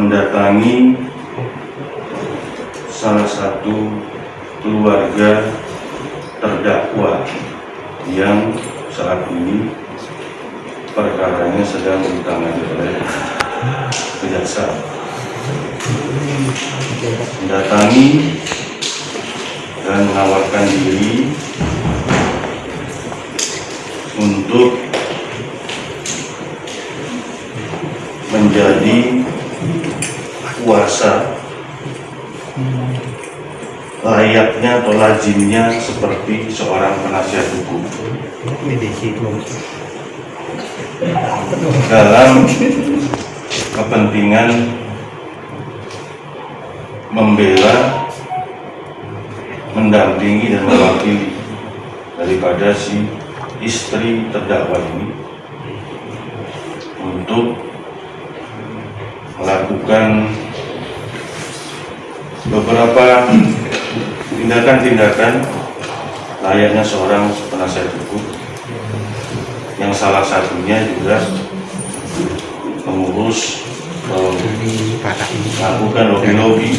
mendatangi salah satu keluarga terdakwa yang saat ini perkaranya sedang ditangani oleh kejaksaan. Mendatangi dan menawarkan diri untuk menjadi kuasa layaknya atau lazimnya seperti seorang penasihat hukum dalam kepentingan membela, mendampingi dan mewakili daripada si istri terdakwa ini untuk melakukan beberapa tindakan-tindakan layaknya seorang penasihat hukum, yang salah satunya juga mengurus melakukan lobby-lobby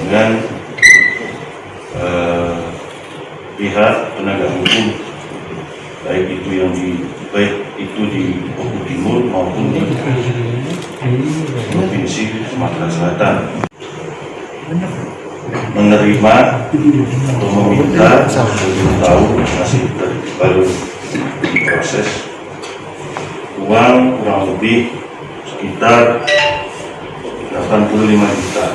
dengan pihak penegak hukum, baik itu di Oku Timur maupun di Provinsi Sumatera Selatan, menerima atau meminta tahu masih baru diproses uang kurang lebih sekitar 85 juta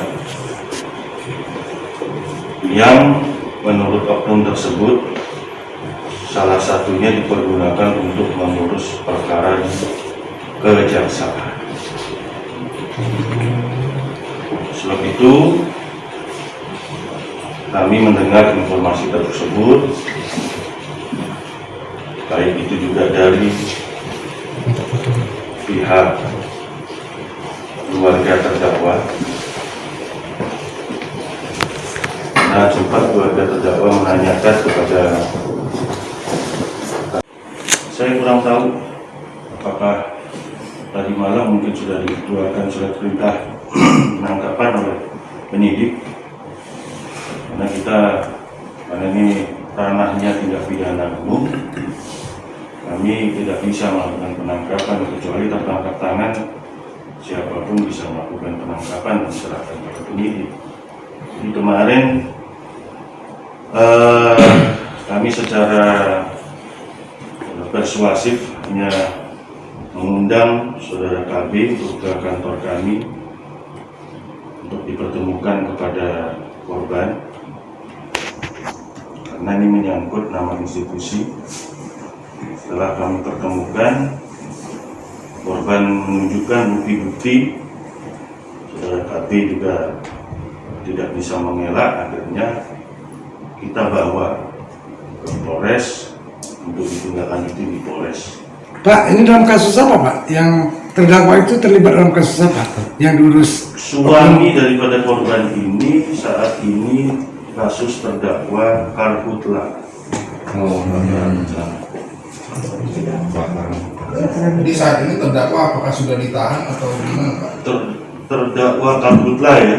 yang menurut oknum tersebut salah satunya dipergunakan untuk mengurus perkara di kejaksaan. Sebab itu kami mendengar informasi tersebut, baik itu juga dari pihak keluarga terdakwa. Nah, sempat keluarga terdakwa menanyakan kepada saya, kurang tahu apakah tadi malam mungkin sudah dikeluarkan surat perintah penangkapan oleh penyidik, karena ini ranahnya tindak pidana umum, kami tidak bisa melakukan penangkapan kecuali tertangkap tangan. Siapapun bisa melakukan penangkapan dan diserahkan kepada penyidik. Jadi kemarin kami secara persuasif hanya mengundang saudara KB untuk ke kantor kami untuk dipertemukan kepada korban, karena ini menyangkut nama institusi. Setelah kami pertemukan, korban menunjukkan bukti-bukti, saudara KB juga tidak bisa mengelak. Akhirnya kita bawa ke Polres untuk ditindaklanjuti di Polres. Pak, ini dalam kasus apa, Pak? Yang terdakwa itu terlibat dalam kasus apa? Yang diurus suami daripada korban ini saat ini kasus terdakwa karhutla. Jadi saat ini terdakwa apakah sudah ditahan atau gimana, Pak? Terdakwa karhutla ya,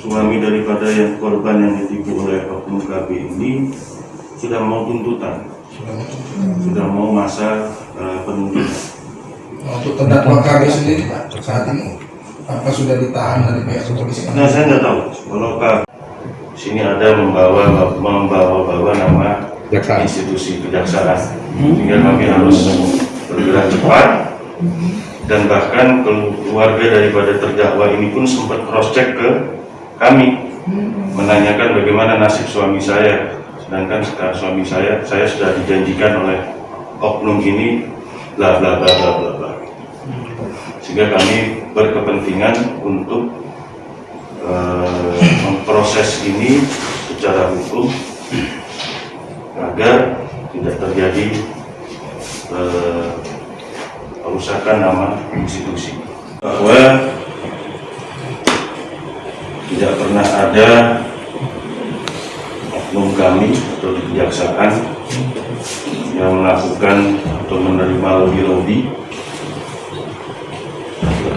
suami daripada yang korban yang ditipu oleh oknum KB ini sudah mau tuntutan, sudah mau masa penuntutan. Untuk terdakwa KB sendiri, Pak, saat ini apa sudah ditahan dari pihak kepolisian? Nah, saya nggak tahu kalau sini ada membawa nama institusi kejaksaan, sehingga kami harus bergerak cepat. Dan bahkan keluarga daripada terdakwa ini pun sempat cross check ke kami, menanyakan bagaimana nasib suami saya, sedangkan suami saya sudah dijanjikan oleh oknum ini bla bla bla bla bla bla. Sehingga kami berkepentingan untuk memproses ini secara hukum agar tidak terjadi perusakan nama institusi, bahwa tidak pernah ada oknum kami atau di kejaksaan yang melakukan atau menerima lobby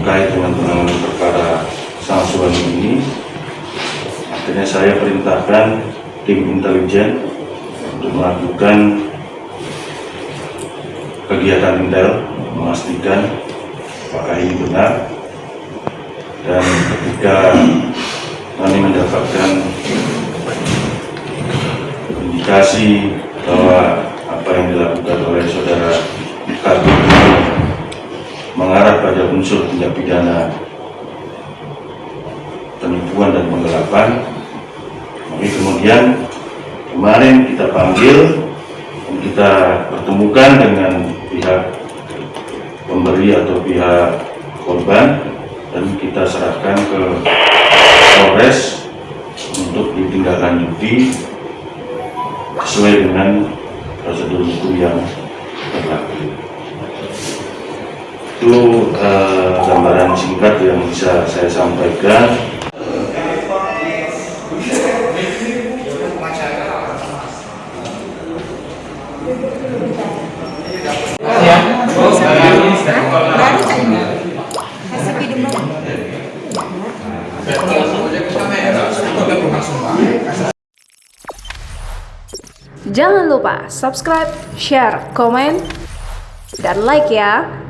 terkait dengan penanganan perkara sang suami ini. Akhirnya saya perintahkan tim intelijen untuk melakukan kegiatan intel, memastikan apakah ini benar. Dan ketika kami mendapatkan indikasi bahwa apa yang dilakukan oleh saudara KB mengarah pada unsur tindak pidana penipuan dan penggelapan, maka kemudian kemarin kita panggil dan kita pertemukan dengan pihak pemberi atau pihak korban dan kita serahkan ke Polres untuk ditindaklanjuti sesuai dengan prosedur hukum yang berlaku. Itu gambaran singkat yang bisa saya sampaikan. Baru tak ini. Kasih video mana? Jangan lupa subscribe, share, komen, dan like ya.